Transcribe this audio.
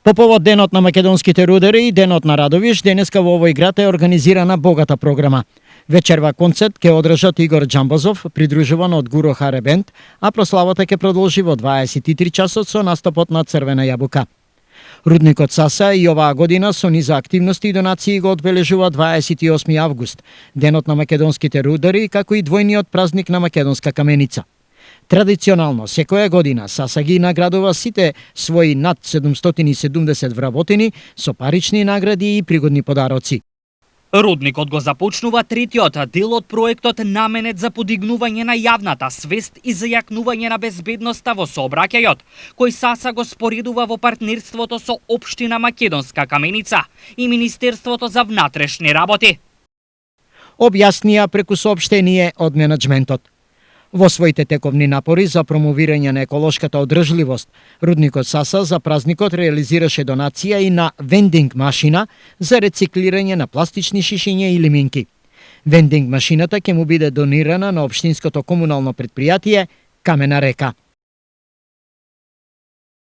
По повод Денот на македонските рудари и Денот на Радовиш, денеска во овој град е организирана богата програма. Вечерва концерт ќе одржат Игор Джамбазов, придружуван од Гуро Харе Бенд, а прославата ќе продолжи во 23 часот со настапот на Црвена јабука. Рудникот Саса и оваа година со низа активности и донации го одбележува 28 август, Денот на македонските рудари, како и двојниот празник на македонска каменица. Традиционално, секоја година Саса ги наградува сите своји над 770 вработени со парични награди и пригодни подароци. Рудникот го започнува третиот дел од проектот наменет за подигнување на јавната свест и зајакнување на безбедноста во сообраќајот, кој Саса го споредува во партнерството со Општина Македонска Каменица и Министерството за внатрешни работи. Објаснија преку соопштение од менаџментот. Во своите тековни напори за промовирање на еколошката одржливост, Рудникот Саса за празникот реализираше донација и на вендинг машина за рециклирање на пластични шишиња и лиминки. Вендинг машината ќе му биде донирана на општинското комунално претпријатие Камена река.